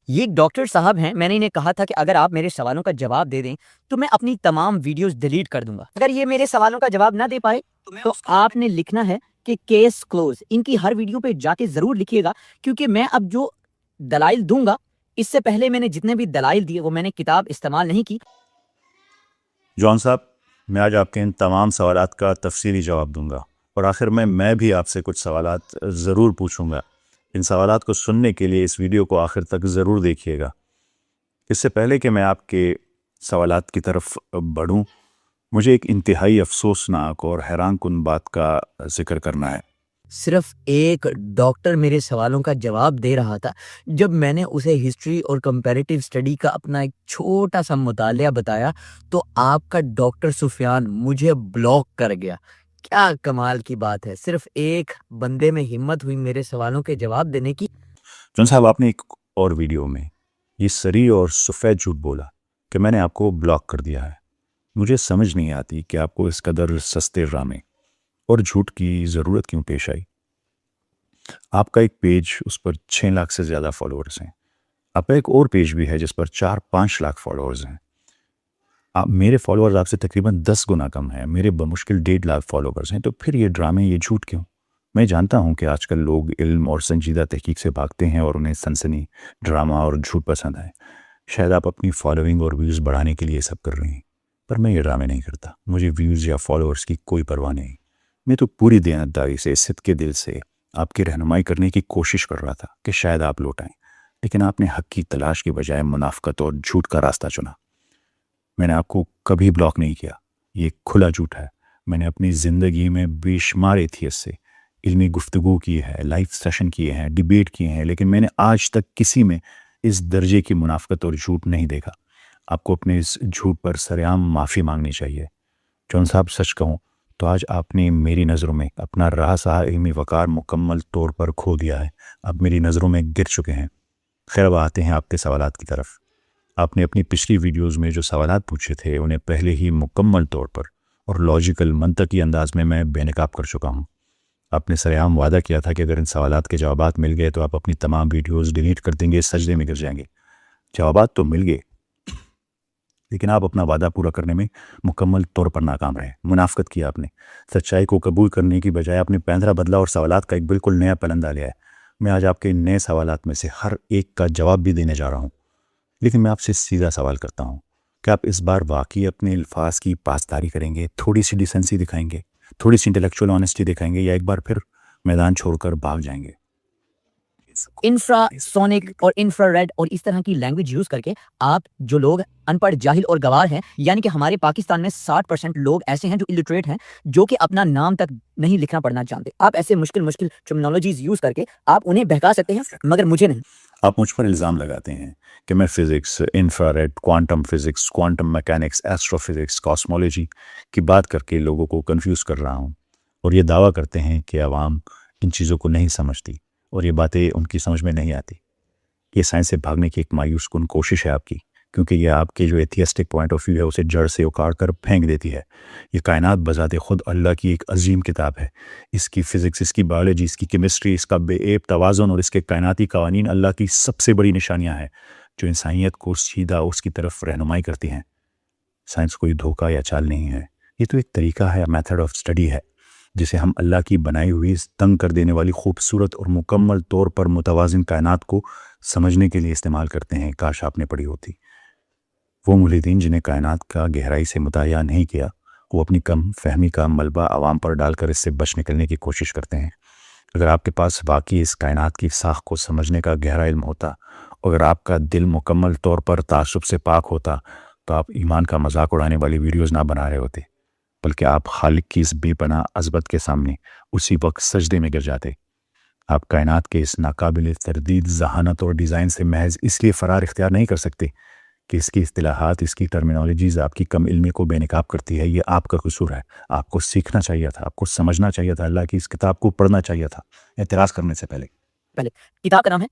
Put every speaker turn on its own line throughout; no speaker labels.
یہ ایک ڈاکٹر صاحب ہیں، میں نے انہیں کہا تھا کہ اگر آپ میرے سوالوں کا جواب دے دیں تو میں اپنی تمام ویڈیوز ڈیلیٹ کر دوں گا۔ اگر یہ میرے سوالوں کا جواب نہ دے پائے تو آپ نے لکھنا ہے کہ کیس کلوز۔ ان کی ہر ویڈیو پہ جا کے ضرور لکھیے گا، کیونکہ میں اب جو دلائل دوں گا، اس سے پہلے میں نے جتنے بھی دلائل دیے وہ میں نے کتاب استعمال نہیں کی۔
جون صاحب، میں آج آپ کے ان تمام سوالات کا تفصیلی جواب دوں گا، اور آخر میں بھی آپ سے کچھ سوالات ضرور پوچھوں گا۔ ان سوالات کو سننے کے لیے اس ویڈیو کو آخر تک ضرور دیکھیے گا۔ اس سے پہلے کہ میں آپ کے سوالات کی طرف بڑھوں، مجھے ایک انتہائی افسوسناک اور حیران کن بات کا ذکر کرنا ہے۔
صرف ایک ڈاکٹر میرے سوالوں کا جواب دے رہا تھا جب میں نے اسے ہسٹری اور کمپیریٹیو اسٹڈی کا اپنا ایک چھوٹا سا مطالعہ بتایا تو آپ کا ڈاکٹر سفیان مجھے بلاک کر گیا۔ کیا کمال کی بات ہے، صرف ایک بندے میں ہمت ہوئی میرے سوالوں کے جواب دینے کی۔
جون صاحب، آپ نے ایک اور ویڈیو میں یہ سری اور سفید جھوٹ بولا کہ میں نے آپ کو بلاک کر دیا ہے۔ مجھے سمجھ نہیں آتی کہ آپ کو اس قدر سستے ڈرامے اور جھوٹ کی ضرورت کیوں پیش آئی۔ آپ کا ایک پیج، اس پر 6 لاکھ سے زیادہ فالوورز ہیں۔ آپ کا ایک اور پیج بھی ہے جس پر 4-5 لاکھ فالوورز ہیں۔ میرے فالوورز آپ سے تقریباً 10 گنا کم ہیں، میرے بمشکل 1.5 لاکھ فالوورز ہیں۔ تو پھر یہ ڈرامے، یہ جھوٹ کیوں؟ میں جانتا ہوں کہ آج کل لوگ علم اور سنجیدہ تحقیق سے بھاگتے ہیں اور انہیں سنسنی، ڈرامہ اور جھوٹ پسند ہے۔ شاید آپ اپنی فالوئنگ اور ویوز بڑھانے کے لیے سب کر رہے ہیں، پر میں یہ ڈرامے نہیں کرتا۔ مجھے ویوز یا فالوورز کی کوئی پرواہ نہیں۔ میں تو پوری دیانتداری سے، صدقے دل سے آپ کی رہنمائی کرنے کی کوشش کر رہا تھا کہ شاید آپ لوٹ آئیں، لیکن آپ نے حق کی تلاش کی بجائے منافقت اور جھوٹ کا راستہ چنا۔ میں نے آپ کو کبھی بلاک نہیں کیا، یہ کھلا جھوٹ ہے۔ میں نے اپنی زندگی میں بے شمار ایتھیسٹ سے علمی گفتگو کی ہے، لائف سیشن کیے ہیں، ڈیبیٹ کیے ہیں، لیکن میں نے آج تک کسی میں اس درجے کی منافقت اور جھوٹ نہیں دیکھا۔ آپ کو اپنے اس جھوٹ پر سرعام معافی مانگنی چاہیے۔ جون صاحب، سچ کہوں تو آج آپ نے میری نظروں میں اپنا رہا علمی وقار مکمل طور پر کھو دیا ہے۔ آپ میری نظروں میں گر چکے ہیں۔ خیر، اب آتے ہیں آپ کے سوالات کی طرف۔ آپ نے اپنی پچھلی ویڈیوز میں جو سوالات پوچھے تھے انہیں پہلے ہی مکمل طور پر اور لاجیکل منطقی انداز میں بے نقاب کر چکا ہوں۔ آپ نے سرعام وعدہ کیا تھا کہ اگر ان سوالات کے جوابات مل گئے تو آپ اپنی تمام ویڈیوز ڈیلیٹ کر دیں گے، سجدے میں گر جائیں گے۔ جوابات تو مل گئے، لیکن آپ اپنا وعدہ پورا کرنے میں مکمل طور پر ناکام رہے۔ منافقت کی آپ نے، سچائی کو قبول کرنے کی بجائے آپ نے پینترا بدلا اور سوالات کا ایک بالکل نیا پلندہ لیا ہے۔ میں آج آپ کے نئے سوالات میں سے ہر ایک کا جواب بھی دینے جا رہا ہوں، لیکن میں آپ سے سیدھا سوال کرتا ہوں کہ آپ اس بار واقعی اپنے الفاظ کی پاسداری کریں گے، تھوڑی سی ڈیسنسی دکھائیں گے، تھوڑی سی انٹلیکچوئل آنیسٹی دکھائیں گے، یا ایک بار پھر میدان چھوڑ کر بھاگ جائیں گے؟
انفرا سونک اور انفرا ریڈ اور اس طرح کی لینگویج یوز کر کے آپ جو لوگ ان پڑھ، جاہل اور گوار ہیں، یعنی کہ ہمارے پاکستان میں 60% لوگ ایسے ہیں جو الٹریٹ ہیں، جو کہ اپنا نام تک نہیں لکھنا پڑھنا جانتے، آپ ایسے مشکل ٹرمینالوجیز یوز کر کے آپ انہیں بہکا سکتے ہیں، مگر مجھے نہیں۔
آپ مجھ پر الزام لگاتے ہیں کہ میں physics, infrared, quantum physics, quantum mechanics, astrophysics, cosmology کی بات کر کے لوگوں کو کنفیوز کر رہا ہوں، اور یہ دعویٰ کرتے ہیں کہ عوام ان چیزوں کو نہیں سمجھتی اور یہ باتیں ان کی سمجھ میں نہیں آتی۔ یہ سائنس سے بھاگنے کی ایک مایوس کن کوشش ہے آپ کی، کیونکہ یہ آپ کے جو ایتھیسٹک پوائنٹ آف ویو ہے اسے جڑ سے اکاڑ کر پھینک دیتی ہے۔ یہ کائنات بذات خود اللہ کی ایک عظیم کتاب ہے۔ اس کی فزکس، اس کی بایولوجی، اس کی کیمسٹری، اس کا بے عیب توازن اور اس کے کائناتی قوانین اللہ کی سب سے بڑی نشانیاں ہیں جو انسانیت کو سیدھا اس کی طرف رہنمائی کرتی ہیں۔ سائنس کوئی دھوکہ یا چال نہیں ہے، یہ تو ایک طریقہ ہے، میتھڈ آف اسٹڈی ہے، جسے ہم اللہ کی بنائی ہوئی تنگ کر دینے والی خوبصورت اور مکمل طور پر متوازن کائنات کو سمجھنے کے لیے استعمال کرتے ہیں۔ کاش آپ نے پڑھی ہوتی۔ وہ ملحدین جنہیں کائنات کا گہرائی سے مطالعہ نہیں کیا، وہ اپنی کم فہمی کا ملبہ عوام پر ڈال کر اس سے بچ نکلنے کی کوشش کرتے ہیں۔ اگر آپ کے پاس واقعی اس کائنات کی ساخت کو سمجھنے کا گہرا علم ہوتا، اور اگر آپ کا دل مکمل طور پر تعصب سے پاک ہوتا، تو آپ ایمان کا مذاق اڑانے والی ویڈیوز نہ بنا رہے ہوتے، بلکہ آپ خالق کی اس بے پناہ عظمت کے سامنے اسی وقت سجدے میں گر جاتے۔ آپ کائنات کے اس ناقابل تردید ذہانت اور ڈیزائن سے محض اس لیے فرار اختیار نہیں کر سکتے کہ اس کی اصطلاحات، اس کی ٹرمینالوجیز آپ کی کم علمی کو بے نقاب کرتی ہے۔ یہ آپ کا قصور ہے۔ آپ کو سیکھنا چاہیے تھا، آپ کو سمجھنا چاہیے تھا، اللہ کی اس کتاب کو پڑھنا چاہیے تھا اعتراض کرنے سے پہلے۔
کتاب کا نام ہے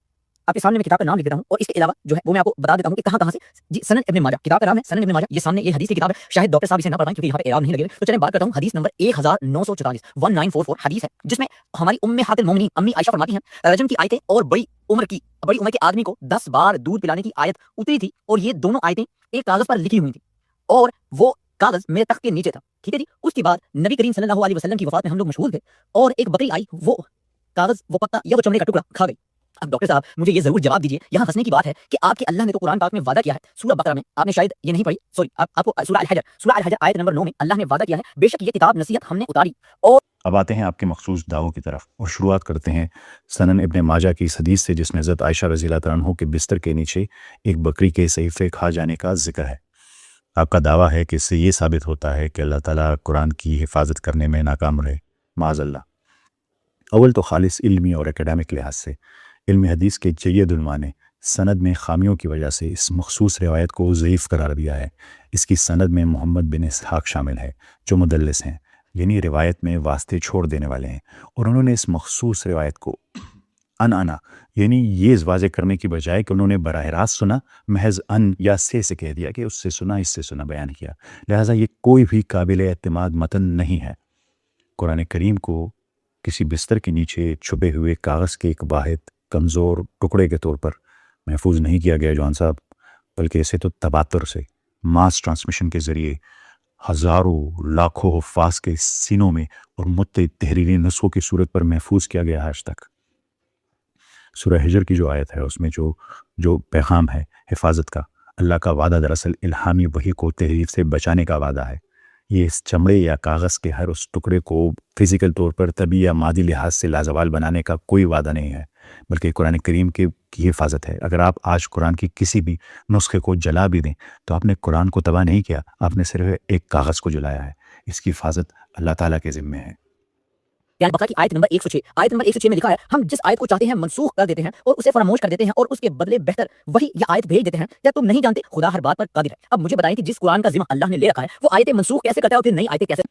آپ کے سامنے میں کتاب کا نام لکھ دیتا ہوں اور اس کے علاوہ جو ہے وہ میں آپ کو بتا دیتا ہوں کہ کہاں سے جی سنن ابن ماجہ کتاب کا نام ہے سنن ابن ماجہ یہ سامنے یہ حدیث کی کتاب ہے شاید ڈاکٹر صاحب اسے نہ پڑھ پائیں کیونکہ یہاں پہ اعراب نہیں لگے تو چلیں بات کرتا ہوں حدیث نمبر 1944 حدیث ہے جس میں ہماری امہات المومنین امی عائشہ فرماتی ہیں رجم کی آیتیں اور بڑی عمر کے آدمی کو 10 بار دودھ پلانے کی آیت اتری تھی اور یہ دونوں آیتیں ایک کاغذ پر لکھی ہوئی تھی اور وہ کاغذ میرے تخت کے نیچے تھا ٹھیک ہے جی اس کے بعد نبی کریم صلی اللہ علیہ وسلم کی وفات میں ہم لوگ مشغول تھے اور ایک بکری آئی وہ کاغذ وہ پتا یا وہ چمڑے کا ٹکڑا کھا گئی اب ڈاکٹر صاحب مجھے یہ ضرور جواب دیجیے یہاں ہنسنے کی بات ہے کہ آپ کے اللہ نے تو قرآن پاک میں وعدہ کیا ہے سورہ بقرہ میں آپ نے شاید یہ نہیں پڑھی سوری آپ کو سورہ الحجر آیت نمبر 9 میں اللہ نے وعدہ کیا ہے بے شک یہ کتاب نصیحت ہم نے اتاری اور
اب آتے ہیں آپ کے مخصوص دعووں کی طرف اور شروعات کرتے ہیں سنن ابن ماجہ کی اس حدیث سے جس میں حضرت عائشہ رضی اللہ تعالیٰ عنہ کے بستر کے نیچے ایک بکری کے صحیفے کھا جانے کا ذکر ہے۔ آپ کا دعویٰ ہے کہ اس سے یہ ثابت ہوتا ہے کہ اللہ تعالیٰ قرآن کی حفاظت کرنے میں ناکام رہے، معاذ اللہ۔ اول تو خالص علمی اور اکیڈمک لحاظ سے علم حدیث کے جید علماء نے سند میں خامیوں کی وجہ سے اس مخصوص روایت کو ضعیف قرار دیا ہے۔ اس کی سند میں محمد بن اسحاق شامل ہے جو مدلس ہیں، یعنی روایت میں واسطے چھوڑ دینے والے ہیں، اور انہوں نے اس مخصوص روایت کو انا یعنی یہ واضح کرنے کی بجائے کہ انہوں نے براہ راست سنا، محض ان یا سے کہہ دیا کہ اس سے سنا اس سے سنا بیان کیا، لہٰذا یہ کوئی بھی قابل اعتماد متن نہیں ہے۔ قرآن کریم کو کسی بستر کے نیچے چھپے ہوئے کاغذ کے ایک واحد کمزور ٹکڑے کے طور پر محفوظ نہیں کیا گیا جوان صاحب، بلکہ اسے تو تباتر سے ماس ٹرانسمیشن کے ذریعے ہزاروں لاکھوں حفاظ کے سینوں میں اور متعدد تحریری نسخوں کی صورت پر محفوظ کیا گیا ہے آج تک۔ سورہ حجر کی جو آیت ہے اس میں جو پیغام ہے حفاظت کا، اللہ کا وعدہ دراصل الہامی وحی کو تحریف سے بچانے کا وعدہ ہے۔ یہ اس چمڑے یا کاغذ کے ہر اس ٹکڑے کو فزیکل طور پر طبی یا مادی لحاظ سے لازوال بنانے کا کوئی وعدہ نہیں ہے، بلکہ قرآن کریم کی حفاظت ہے۔ اگر آپ آج قرآن کی کسی بھی نسخے کو جلا بھی دیں تو آپ نے قرآن کو تباہ نہیں کیا، آپ نے صرف ایک کاغذ کو جلایا ہے۔ اس کی حفاظت اللہ تعالیٰ کے ذمے ہے۔
یعنی بقرہ کی آیت نمبر 106 میں لکھا ہے ہم جس آیت کو چاہتے ہیں منسوخ کر دیتے ہیں اور اسے فراموش کر دیتے ہیں اور اس کے بدلے بہتر وہی یا آیت بھیج دیتے ہیں۔ کیا تم نہیں جانتے خدا ہر بات پر قادر ہے؟ اب مجھے بتائیں کہ جس قرآن کا ذمہ اللہ نے لے رکھا ہے وہ آیتیں منسوخ کیسے کرتا ہے اور پھر نئی آیتیں کیسے؟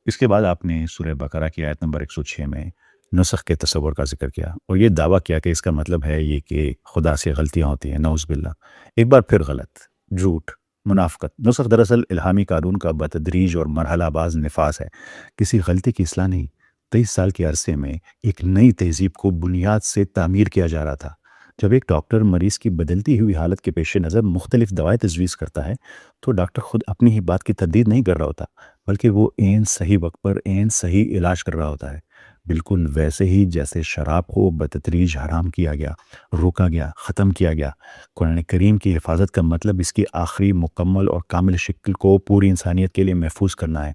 اس کے بعد آپ نے سورہ بقرہ کی آیت نمبر 106 میں نسخ کے تصور کا ذکر کیا اور یہ دعویٰ کیا کہ اس کا مطلب ہے یہ کہ خدا سے غلطیاں ہوتی ہیں، نعوذ باللہ۔ ایک بار پھر غلط، جھوٹ، منافقت۔ نسخ دراصل الہامی قانون کا بتدریج اور مرحلہ باز نفاذ ہے، کسی غلطی کی اصلاح نہیں۔ 23 سال کے عرصے میں ایک نئی تہذیب کو بنیاد سے تعمیر کیا جا رہا تھا۔ جب ایک ڈاکٹر مریض کی بدلتی ہوئی حالت کے پیش نظر مختلف دوائیں تجویز کرتا ہے تو ڈاکٹر خود اپنی ہی بات کی تردید نہیں کر رہا ہوتا، بلکہ وہ عین صحیح وقت پر عین صحیح علاج کر رہا ہوتا ہے، بالکل ویسے ہی جیسے شراب کو بتدریج حرام کیا گیا، روکا گیا، ختم کیا گیا۔ قرآن کریم کی حفاظت کا مطلب اس کی آخری مکمل اور کامل شکل کو پوری انسانیت کے لیے محفوظ کرنا ہے،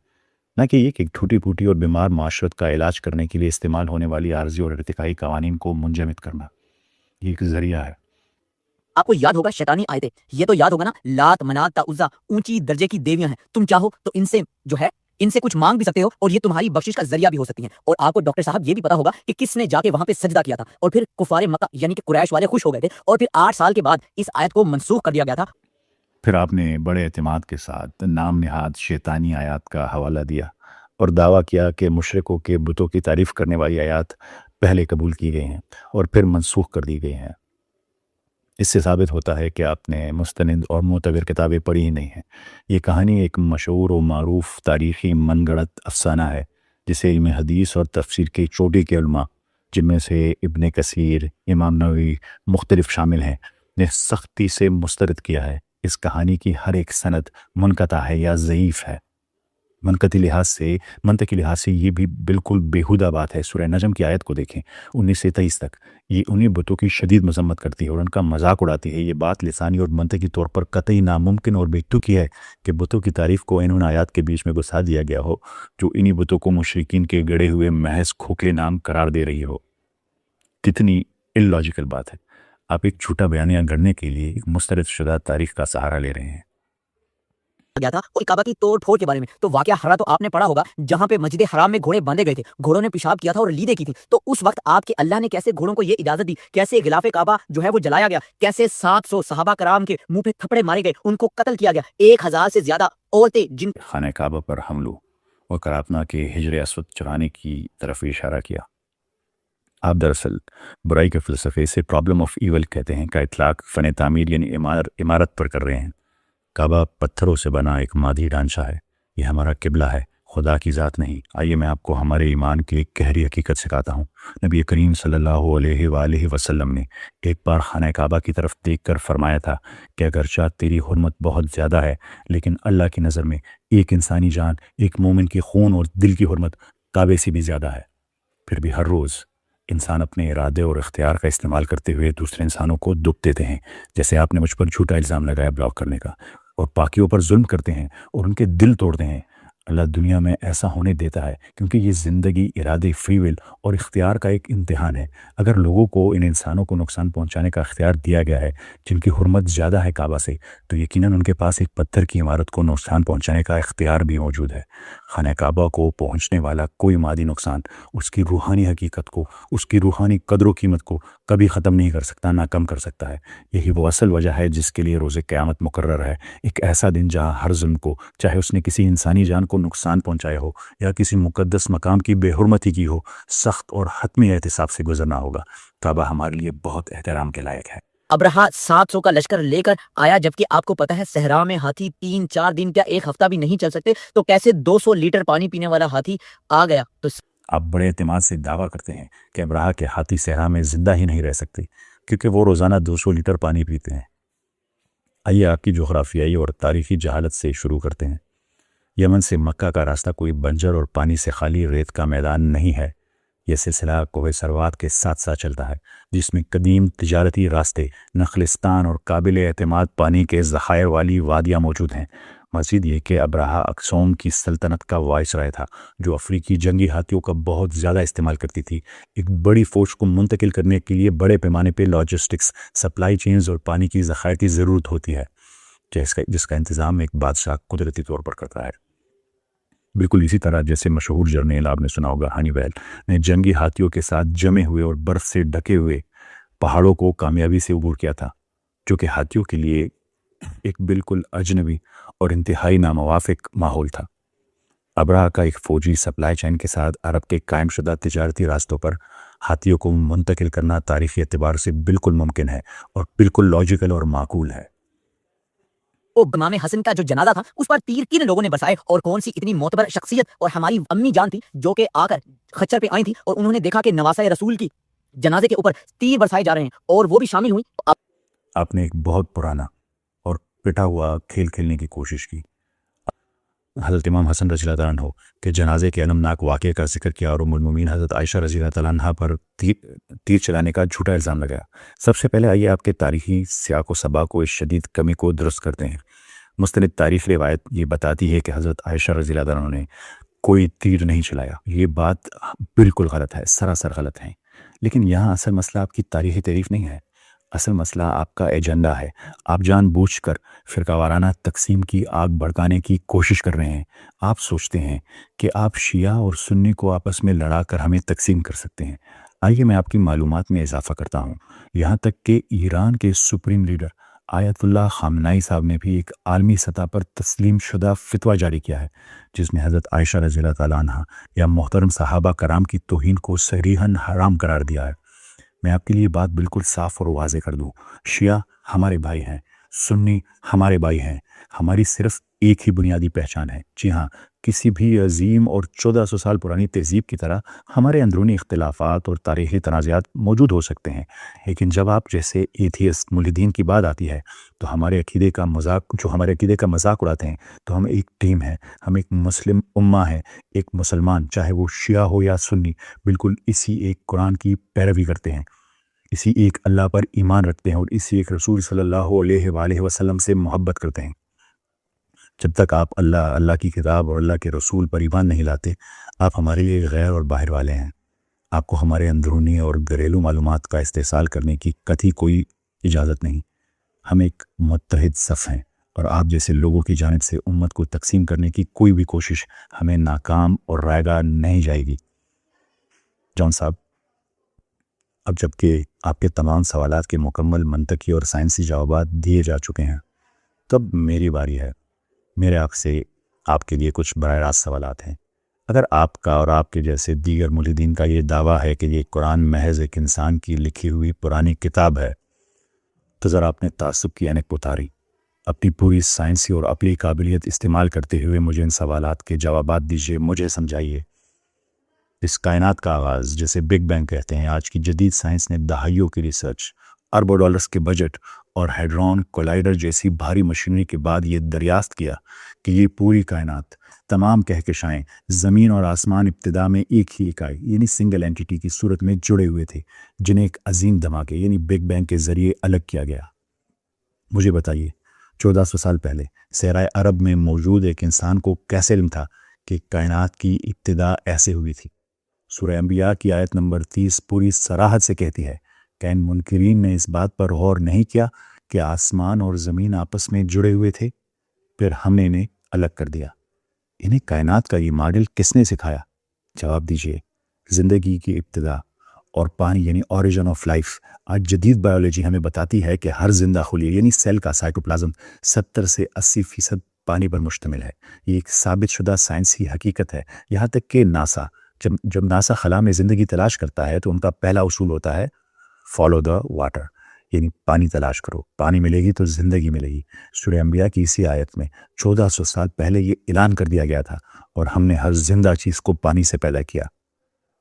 نہ کہ یہ کہ ٹوٹی پھوٹی اور بیمار معاشرت کا علاج کرنے کے لیے استعمال ہونے والی عارضی اور ارتقائی قوانین کو منجمد کرنا۔ یہ ایک ذریعہ ہے۔
آپ کو یاد ہوگا شیطانی آیتیں، یہ تو یاد ہوگا نا، لات منات تا عزا اونچی درجے کی دیویاں ہیں، تم چاہو تو ان سے کچھ مانگ بھی سکتے ہو اور یہ تمہاری بخشش کا ذریعہ بھی ہو سکتی ہیں۔ اور آپ کو ڈاکٹر صاحب یہ بھی پتا ہوگا کہ کس نے جا کے وہاں پہ سجدہ کیا تھا اور پھر کفار مکہ یعنی کہ قریش والے خوش ہو گئے تھے اور پھر 8 سال کے بعد اس آیت کو منسوخ کر دیا گیا تھا۔
پھر آپ نے بڑے اعتماد کے ساتھ نام نہاد شیطانی آیات کا حوالہ دیا اور دعویٰ کیا کہ مشرکوں کے بتوں کی تعریف کرنے والی آیات پہلے قبول کی گئی ہیں اور پھر منسوخ کر دی گئی ہیں۔ اس سے ثابت ہوتا ہے کہ آپ نے مستند اور معتبر کتابیں پڑھی ہی نہیں ہیں۔ یہ کہانی ایک مشہور و معروف تاریخی من گڑت افسانہ ہے جسے علم حدیث اور تفسیر کی چوٹی کے علماء، جن میں سے ابن کثیر، امام نووی مختلف شامل ہیں، نے سختی سے مسترد کیا ہے۔ اس کہانی کی ہر ایک سند منقطع ہے یا ضعیف ہے۔ منطقی لحاظ سے یہ بھی بالکل بیہودہ بات ہے۔ سورہ نجم کی آیت کو دیکھیں 19 سے 23 تک، یہ انہی بتوں کی شدید مذمت کرتی ہے اور ان کا مذاق اڑاتی ہے۔ یہ بات لسانی اور منطقی طور پر قطعی ناممکن اور بیتوکی ہے کہ بتوں کی تعریف کو ان آیات کے بیچ میں گھسا دیا گیا ہو جو انہی بتوں کو مشرکین کے گڑے ہوئے محض کھوکھلے نام قرار دے رہی ہو۔ کتنی اللاجیکل بات ہے۔ آپ ایک جھوٹا بیانیہ گھڑنے کے لیے ایک مسترد شدہ تاریخ کا سہارا لے رہے ہیں۔
گیا تھا اور کعبہ کی توڑ پھوڑ کے بارے میں تو واقعہ ہرا تو آپ نے پڑھا ہوگا جہاں پہ مسجد حرام میں گھوڑے باندھے گئے تھے، گھوڑوں نے پیشاب کیا تھا اور لیدیں کی تھی، تو اس وقت آپ کے اللہ نے کیسے گھوڑوں کو یہ اجازت دی، کیسے غلاف کعبہ جو ہے وہ جلایا گیا، کیسے 700 صحابہ کرام کے منہ پہ تھپڑے مارے گئے، ان کو قتل کیا گیا، 1000 سے زیادہ عورتیں جن
خانہ کعبہ پر حملوں اور کراتنا کے حجر اسود چرانے کی طرف اشارہ کیا۔ آپ دراصل برائی کے فلسفے سے پرابلم آف ایول کہتے ہیں کا اطلاق فن تعمیر یعنی عمارت پر کر رہے ہیں۔ کعبہ پتھروں سے بنا ایک مادی ڈھانچہ ہے، یہ ہمارا قبلہ ہے، خدا کی ذات نہیں۔ آئیے میں آپ کو ہمارے ایمان کی ایک گہری حقیقت سکھاتا ہوں۔ نبی کریم صلی اللہ علیہ وآلہ وسلم نے ایک بار خانہ کعبہ کی طرف دیکھ کر فرمایا تھا کہ اگرچہ تیری حرمت بہت زیادہ ہے، لیکن اللہ کی نظر میں ایک انسانی جان، ایک مومن کی خون اور دل کی حرمت کعبے سے بھی زیادہ ہے۔ پھر بھی ہر روز انسان اپنے ارادے اور اختیار کا استعمال کرتے ہوئے دوسرے انسانوں کو دکھ دیتے ہیں، جیسے آپ نے مجھ پر جھوٹا الزام لگایا بلاک کرنے کا، اور پاکیوں پر ظلم کرتے ہیں اور ان کے دل توڑتے ہیں۔ اللہ دنیا میں ایسا ہونے دیتا ہے کیونکہ یہ زندگی ارادے، فری ول اور اختیار کا ایک امتحان ہے۔ اگر لوگوں کو، ان انسانوں کو نقصان پہنچانے کا اختیار دیا گیا ہے جن کی حرمت زیادہ ہے کعبہ سے، تو یقیناً ان کے پاس ایک پتھر کی عمارت کو نقصان پہنچانے کا اختیار بھی موجود ہے۔ خانہ کعبہ کو پہنچنے والا کوئی مادی نقصان اس کی روحانی حقیقت کو، اس کی روحانی قدر و قیمت کو کبھی ختم نہیں کر سکتا، نہ کم کر سکتا ہے۔ یہی وہ اصل وجہ ہے جس کے لیے روز قیامت مقرر ہے، ایک ایسا دن جہاں ہر ظلم کو، چاہے اس نے کسی انسانی جان کو نقصان پہنچایا ہو یا کسی مقدس مقام کی بے حرمتی کی ہو، سخت اور حتمی احتساب سے گزرنا ہوگا۔ کعبہ ہمارے لیے بہت احترام کے لائق ہے۔
ابرہا 700 کا لشکر لے کر آیا، جبکہ آپ کو پتا ہے صحرا میں ہاتھی 3-4 دن کیا ایک ہفتہ بھی نہیں چل سکتے، تو کیسے 200 لیٹر پانی پینے والا ہاتھی آ گیا؟ تو
آپ بڑے اعتماد سے دعویٰ کرتے ہیں کہ ابرہا کے ہاتھی صحرا میں زندہ ہی نہیں رہ سکتے کیونکہ وہ روزانہ 200 لیٹر پانی پیتے ہیں۔ آئیے آپ کی جغرافیائی اور تاریخی جہالت سے شروع کرتے ہیں۔ یمن سے مکہ کا راستہ کوئی بنجر اور پانی سے خالی ریت کا میدان نہیں ہے، یہ سلسلہ کوہ سروات کے ساتھ ساتھ چلتا ہے، جس میں قدیم تجارتی راستے، نخلستان اور قابل اعتماد پانی کے ذخائر والی وادیاں موجود ہیں۔ مزید یہ کہ ابرہا اکسوم کی سلطنت کا وائس رائے تھا، جو افریقی جنگی ہاتھیوں کا بہت زیادہ استعمال کرتی تھی۔ ایک بڑی فوج کو منتقل کرنے کے لیے بڑے پیمانے پہ لاجسٹکس، سپلائی چینز اور پانی کی ذخائر کی ضرورت ہوتی ہے، جس کا انتظام ایک بادشاہ قدرتی طور پر کرتا ہے۔ بالکل اسی طرح جیسے مشہور جرنیل آپ نے سنا ہوگا ہنی ویل نے جنگی ہاتھیوں کے ساتھ جمے ہوئے اور برف سے ڈھکے ہوئے پہاڑوں کو کامیابی سے عبور کیا تھا، جو کہ ہاتھیوں کے لیے ایک بالکل اجنبی اور انتہائی ناموافق ماحول تھا۔ ابرہا کا ایک فوجی سپلائی چین کے ساتھ عرب کے قائم شدہ تجارتی راستوں پر ہاتھیوں کو منتقل کرنا تاریخی اعتبار سے بالکل ممکن ہے اور بالکل لاجیکل اور معقول ہے۔
وہ امام حسن کا جو جنازہ تھا اس پر تیر کن لوگوں نے برسائے، اور کون سی اتنی معتبر شخصیت اور ہماری امی جان تھی جو کہ آ کر خچر پہ آئی تھی اور انہوں نے دیکھا کہ نواسہ رسول کی جنازے کے اوپر تیر برسائے جا رہے ہیں اور وہ بھی شامل ہوئی۔
آپ نے ایک بہت پرانا اور پٹا ہوا کھیل کھیلنے کی کوشش کی۔ حضرت امام حسن رضی اللہ تعالیٰ عنہ کے جنازے کے المناک واقعے کا ذکر کیا اور ام المومنین حضرت عائشہ رضی اللہ تعالیٰ عنہ پر تیر چلانے کا جھوٹا الزام لگایا۔ سب سے پہلے آئیے آپ کے تاریخی سیاق و سباق کو، اس شدید کمی کو درست کرتے ہیں۔ مستند تاریخ روایت یہ بتاتی ہے کہ حضرت عائشہ رضی اللہ تعالیٰ عنہ نے کوئی تیر نہیں چلایا۔ یہ بات بالکل غلط ہے، سراسر غلط ہے۔ لیکن یہاں اصل مسئلہ آپ کی تاریخی تعریف نہیں ہے، اصل مسئلہ آپ کا ایجنڈا ہے۔ آپ جان بوجھ کر فرقہ وارانہ تقسیم کی آگ بھڑکانے کی کوشش کر رہے ہیں۔ آپ سوچتے ہیں کہ آپ شیعہ اور سنی کو آپس میں لڑا کر ہمیں تقسیم کر سکتے ہیں۔ آئیے میں آپ کی معلومات میں اضافہ کرتا ہوں، یہاں تک کہ ایران کے سپریم لیڈر آیت اللہ خامنائی صاحب نے بھی ایک عالمی سطح پر تسلیم شدہ فتویٰ جاری کیا ہے، جس میں حضرت عائشہ رضی اللہ تعالیٰ عنہ یا محترم صحابہ کرام کی توہین کو صریحاً حرام قرار دیا ہے۔ میں آپ کے لیے بات بالکل صاف اور واضح کر دوں، شیعہ ہمارے بھائی ہیں، سنی ہمارے بھائی ہیں، ہماری صرف ایک ہی بنیادی پہچان ہے۔ جی ہاں، کسی بھی عظیم اور 1400 سال پرانی تہذیب کی طرح ہمارے اندرونی اختلافات اور تاریخی تنازعات موجود ہو سکتے ہیں، لیکن جب آپ جیسے ایتھیسٹ ملحدین کی بات آتی ہے تو ہمارے عقیدے کا مذاق اڑاتے ہیں، تو ہم ایک ٹیم ہیں، ہم ایک مسلم امہ ہیں، ایک مسلمان چاہے وہ شیعہ ہو یا سنی، بالکل اسی ایک قرآن کی پیروی کرتے ہیں، اسی ایک اللہ پر ایمان رکھتے ہیں اور اسی ایک رسول صلی اللہ علیہ وآلہ وسلم سے محبت کرتے ہیں۔ جب تک آپ اللہ کی کتاب اور اللہ کے رسول پر ایمان نہیں لاتے، آپ ہمارے لیے غیر اور باہر والے ہیں۔ آپ کو ہمارے اندرونی اور گھریلو معلومات کا استحصال کرنے کی قطعی کوئی اجازت نہیں۔ ہم ایک متحد صف ہیں اور آپ جیسے لوگوں کی جانب سے امت کو تقسیم کرنے کی کوئی بھی کوشش ہمیں ناکام اور رائے گاہ نہیں جائے گی۔ جان صاحب، اب جب کہ آپ کے تمام سوالات کے مکمل منطقی اور سائنسی جوابات دیے جا چکے ہیں، تب میری باری ہے۔ میرے آپ سے آپ کے لیے کچھ براہ راست سوالات ہیں۔ اگر آپ کا اور آپ کے جیسے دیگر ملحدین کا یہ دعویٰ ہے کہ یہ قرآن محض ایک انسان کی لکھی ہوئی پرانی کتاب ہے تو ذرا اپنے تعصب کی اینک اتاری، اپنی پوری سائنسی اور عقلی قابلیت استعمال کرتے ہوئے مجھے ان سوالات کے جوابات دیجیے، مجھے سمجھائیے۔ اس کائنات کا آغاز جسے بگ بینگ کہتے ہیں، آج کی جدید سائنس نے دہائیوں کی ریسرچ، اربوں ڈالرز کے بجٹ اور ہیڈرون کولائڈر جیسی بھاری مشینری کے بعد یہ دریافت کیا کہ یہ پوری کائنات، تمام کہکشائیں، زمین اور آسمان ابتدا میں ایک ہی اکائی یعنی سنگل اینٹیٹی کی صورت میں جڑے ہوئے تھے، جنہیں ایک عظیم دھماکے یعنی بگ بینگ کے ذریعے الگ کیا گیا۔ مجھے بتائیے 1400 سال پہلے صحرائے عرب میں موجود ایک انسان کو کیسے علم تھا کہ کائنات کی ابتدا ایسے ہوئی تھی؟ سورہ انبیاء کی آیت نمبر 30 پوری صراحت سے کہتی ہے کہ ان منکرین نے اس بات پر غور نہیں کیا کہ آسمان اور زمین آپس میں جڑے ہوئے تھے، پھر ہم نے انہیں الگ کر دیا۔ انہیں کائنات کا یہ ماڈل کس نے سکھایا؟ جواب دیجئے، زندگی کی ابتدا اور پانی یعنی اوریجن آف لائف۔ آج جدید بایولوجی ہمیں بتاتی ہے کہ ہر زندہ خلیہ یعنی سیل کا سائٹوپلازم 70 سے 80% پانی پر مشتمل ہے۔ یہ ایک ثابت شدہ سائنسی حقیقت ہے، یہاں تک کہ ناسا جب ناسا خلا میں زندگی تلاش کرتا ہے تو ان کا پہلا اصول ہوتا ہے فالو دا واٹر، یعنی پانی تلاش کرو، پانی ملے گی تو زندگی ملے گی۔ سورہ انبیاء کی اسی آیت میں 1400 سال پہلے یہ اعلان کر دیا گیا تھا، اور ہم نے ہر زندہ چیز کو پانی سے پیدا کیا۔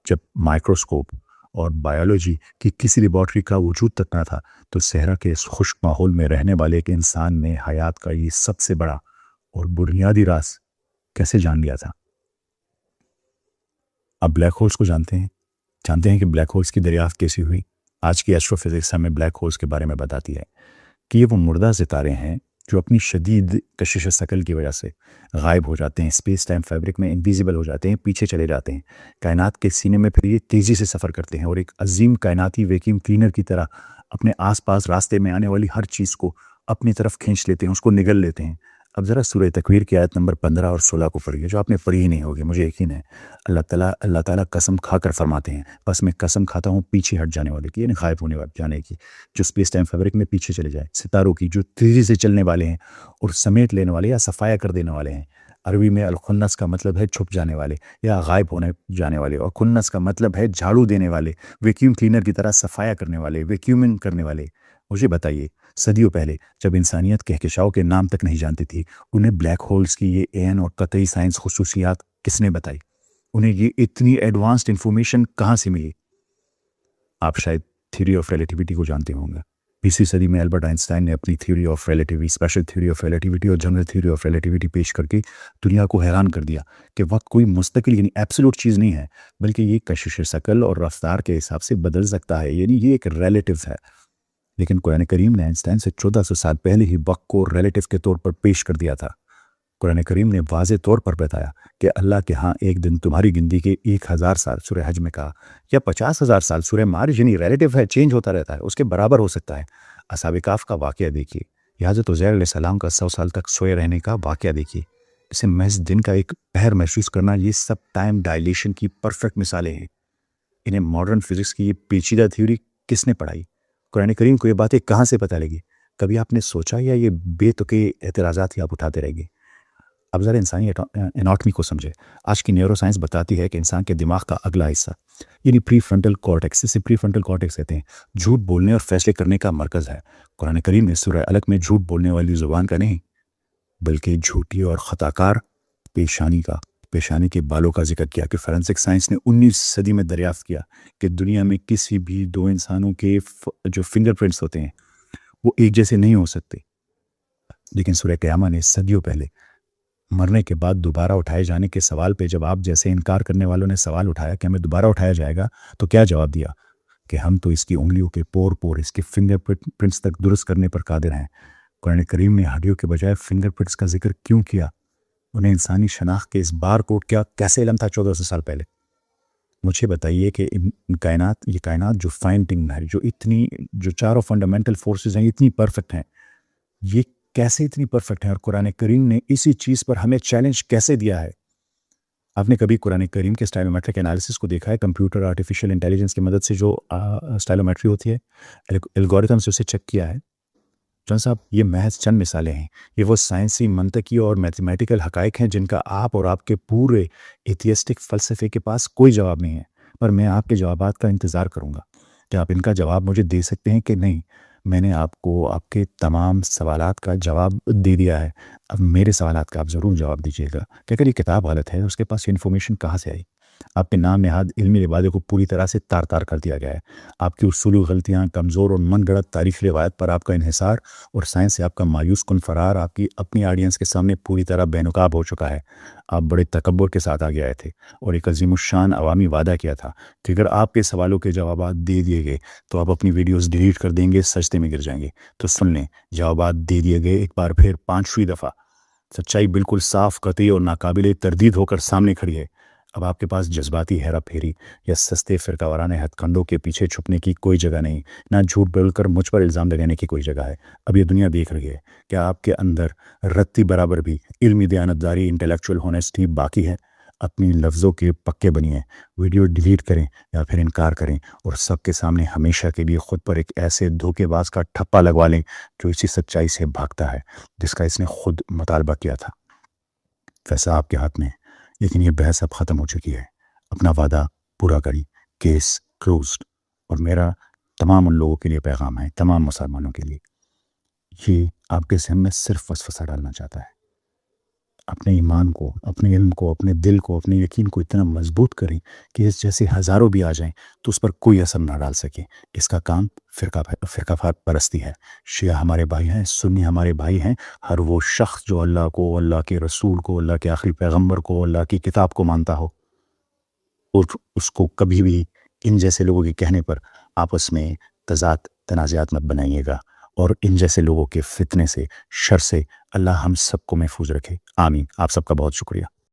جب مائکروسکوپ اور بایولوجی کی کسی لیبارٹری کا وجود تک نہ تھا تو صحرا کے اس خشک ماحول میں رہنے والے ایک انسان نے حیات کا یہ سب سے بڑا اور بنیادی راز کیسے جان لیا تھا؟ آپ بلیک ہولز کو جانتے ہیں کہ بلیک ہولز کی دریافت کیسی ہوئی؟ آج کی ایسٹرو فزکس ہمیں بلیک ہولز کے بارے میں بتاتی ہے کہ یہ وہ مردہ ستارے ہیں جو اپنی شدید کشش ثقل کی وجہ سے غائب ہو جاتے ہیں، اسپیس ٹائم فیبرک میں انویزیبل ہو جاتے ہیں، پیچھے چلے جاتے ہیں۔ کائنات کے سینے میں پھر یہ تیزی سے سفر کرتے ہیں اور ایک عظیم کائناتی ویکیوم کلینر کی طرح اپنے آس پاس راستے میں آنے والی ہر چیز کو اپنی طرف کھینچ لیتے ہیں، اس کو نگل لیتے ہیں۔ اب ذرا سورہ تکویر کی آیت نمبر 15 اور 16 کو پڑھیے، جو آپ نے پڑھی ہی نہیں ہوگی، مجھے یقین ہے۔ اللہ تعالیٰ قسم کھا کر فرماتے ہیں، بس میں قسم کھاتا ہوں پیچھے ہٹ جانے والے کی، یعنی غائب ہونے والے جانے کی، جو اسپیس ٹائم فیبرک میں پیچھے چلے جائے، ستاروں کی جو تیزی سے چلنے والے ہیں اور سمیٹ لینے والے یا صفایا کر دینے والے ہیں۔ عربی میں الخنس کا مطلب ہے چھپ جانے والے یا غائب ہونے جانے والے، اور کنس کا مطلب ہے جھاڑو دینے والے، ویکیوم کلینر کی طرح صفایا کرنے والے، ویکیومنگ کرنے والے۔ مجھے بتائیے، صدیوں پہلے جب انسانیت کہکشاؤں کے نام تک نہیں جانتی تھی، انہیں بلیک ہولز کی یہ عین اور قطعی سائنس خصوصیات کس نے بتائی؟ انہیں یہ اتنی ایڈوانسڈ انفارمیشن کہاں سے ملی؟ آپ شاید تھیوری آف ریلیٹیوٹی کو جانتے ہوں گے۔ 20ویں صدی میں البرٹ آئنسٹائن نے اپنی theory of relativity, special theory of relativity اور جنرل تھیوری آف ریلیٹیوٹی پیش کر کے دنیا کو حیران کر دیا کہ وقت کوئی مستقل یعنی ایبسولوٹ چیز نہیں ہے، بلکہ یہ کشش ثقل اور رفتار کے حساب سے بدل سکتا ہے، یعنی یہ ایک ریلیٹیو ہے۔ لیکن قرآن کریم نے آئنسٹائن سے 1400 سال پہلے ہی وقت کو ریلیٹیو کے طور پر پیش کر دیا تھا۔ قرآن کریم نے واضح طور پر بتایا کہ اللہ کے ہاں ایک دن تمہاری گنتی کے 1000 سال سورہ حج میں کہا، یا 50,000 سال سورہ معارج، یعنی ریلیٹیو ہے، چینج ہوتا رہتا ہے، اس کے برابر ہو سکتا ہے۔ اصحاب کہف کا واقعہ دیکھیے، یا حضرت عزیر علیہ السلام کا 100 سال تک سوئے رہنے کا واقعہ دیکھیے، اسے محض دن کا ایک پہر محسوس کرنا، یہ سب ٹائم ڈائلیشن کی پرفیکٹ مثالیں ہیں۔ انہیں ماڈرن فزکس کی یہ پیچیدہ تھیوری کس نے پڑھائی؟ قرآن کریم کو یہ باتیں کہاں سے پتہ لگی؟ کبھی آپ نے سوچا، یا یہ بے تکے اعتراضات ہی آپ اٹھاتے رہ گے؟ اب ذرا انسانی اناٹمی کو سمجھے۔ آج کی نیورو سائنس بتاتی ہے کہ انسان کے دماغ کا اگلا حصہ یعنی پری فرنٹل کارٹیکس، اسے پری فرنٹل کارٹیکس کہتے ہیں، جھوٹ بولنے اور فیصلے کرنے کا مرکز ہے۔ قرآن کریم نے سورہ الق میں جھوٹ بولنے والی زبان کا نہیں بلکہ جھوٹی اور خطاکار پیشانی کے بالوں کا ذکر کیا کہ فورینسک سائنس نے 19 صدی میں دریافت کیا کہ دنیا میں کسی بھی دو انسانوں کے جو فنگر پرنٹس ہوتے ہیں وہ ایک جیسے نہیں ہو سکتے۔ لیکن سورہ قیامہ نے صدیوں پہلے مرنے کے بعد دوبارہ اٹھائے جانے کے سوال پہ جب آپ جیسے انکار کرنے والوں نے سوال اٹھایا کہ ہمیں دوبارہ اٹھایا جائے گا، تو کیا جواب دیا؟ کہ ہم تو اس کی انگلیوں کے پور اس کے فنگر پرنٹس تک درست کرنے پر قادر ہیں۔ قرآن کریم نے ہڈیوں کے بجائے فنگر پرنٹس کا ذکر کیوں کیا؟ انہیں انسانی شناخت کے اس بار کوڈ کیا کیسے علم تھا 1400 سال پہلے؟ مجھے بتائیے کہ یہ کائنات جو فائن ٹنگ ہے، جو چاروں فنڈامنٹل فورسز ہیں، اتنی پرفیکٹ ہیں، یہ کیسے اتنی پرفیکٹ ہیں؟ اور قرآن کریم نے اسی چیز پر ہمیں چیلنج کیسے دیا ہے؟ آپ نے کبھی قرآن کریم کے اسٹائلومیٹرک انالیسس کو دیکھا ہے؟ کمپیوٹر آرٹیفیشیل انٹیلیجنس کی مدد سے جو اسٹائلومیٹری ہوتی ہے، الگوریتھم سے اسے چیک کیا ہے؟ جان صاحب یہ محض چند مثالیں ہیں، یہ وہ سائنسی، منطقی اور میتھمیٹیکل حقائق ہیں جن کا آپ اور آپ کے پورے ایتھیسٹک فلسفے کے پاس کوئی جواب نہیں ہے، پر میں آپ کے جوابات کا انتظار کروں گا کہ آپ ان کا جواب مجھے دے سکتے ہیں کہ نہیں۔ میں نے آپ کو آپ کے تمام سوالات کا جواب دے دیا ہے، اب میرے سوالات کا آپ ضرور جواب دیجیے گا کہ اگر یہ کتاب غلط ہے اس کے پاس انفارمیشن کہاں سے آئی؟ آپ کے نام نہاد علمی لبادے کو پوری طرح سے تار تار کر دیا گیا ہے، آپ کی اصولی غلطیاں، کمزور اور من گڑت تاریخی روایت پر آپ کا انحصار اور سائنس سے آپ کا مایوس کن فرار آپ کی اپنی آڈینس کے سامنے پوری طرح بے نقاب ہو چکا ہے۔ آپ بڑے تکبر کے ساتھ آگے آئے تھے اور ایک عظیم الشان عوامی وعدہ کیا تھا کہ اگر آپ کے سوالوں کے جوابات دے دیے گئے تو آپ اپنی ویڈیوز ڈیلیٹ کر دیں گے، سجدے میں گر جائیں گے۔ تو سن لیں، جوابات دے دیے گئے ایک بار پھر 5ویں دفعہ۔ سچائی بالکل صاف، قطعی اور ناقابل تردید ہو کر سامنے کھڑی ہے۔ اب آپ کے پاس جذباتی ہیرا پھیری یا سستے فرقہ وارانہ ہتھ کنڈوں کے پیچھے چھپنے کی کوئی جگہ نہیں، نہ جھوٹ بول کر مجھ پر الزام لگانے کی کوئی جگہ ہے۔ اب یہ دنیا دیکھ رہی ہے کہ آپ کے اندر رتی برابر بھی علمی دیانتداری، انٹلیکچوئل ہونیسٹی باقی ہے۔ اپنی لفظوں کے پکے بنیے، ویڈیو ڈیلیٹ کریں یا پھر انکار کریں اور سب کے سامنے ہمیشہ کے لیے خود پر ایک ایسے دھوکے باز کا ٹھپا لگوا لیں جو اسی سچائی سے بھاگتا ہے جس کا اس نے خود مطالبہ کیا تھا۔ فیصلہ آپ کے ہاتھ میں ہے، لیکن یہ بحث اب ختم ہو چکی ہے۔ اپنا وعدہ پورا کریں، کیس کلوزڈ۔ اور میرا تمام ان لوگوں کے لیے پیغام ہے، تمام مسلمانوں کے لیے، یہ آپ کے ذہن میں صرف وسوسہ ڈالنا چاہتا ہے۔ اپنے ایمان کو، اپنے علم کو، اپنے دل کو، اپنے یقین کو اتنا مضبوط کریں کہ اس جیسے ہزاروں بھی آ جائیں تو اس پر کوئی اثر نہ ڈال سکے۔ اس کا کام فرقہ پرستی ہے۔ شیعہ ہمارے بھائی ہیں، سنی ہمارے بھائی ہیں۔ ہر وہ شخص جو اللہ کو، اللہ کے رسول کو، اللہ کے آخری پیغمبر کو، اللہ کی کتاب کو مانتا ہو، اور اس کو کبھی بھی ان جیسے لوگوں کے کہنے پر آپس میں تضاد تنازعات مت بنائیے گا، اور ان جیسے لوگوں کے فتنے سے، شر سے اللہ ہم سب کو محفوظ رکھے۔ آمین۔ آپ سب کا بہت شکریہ۔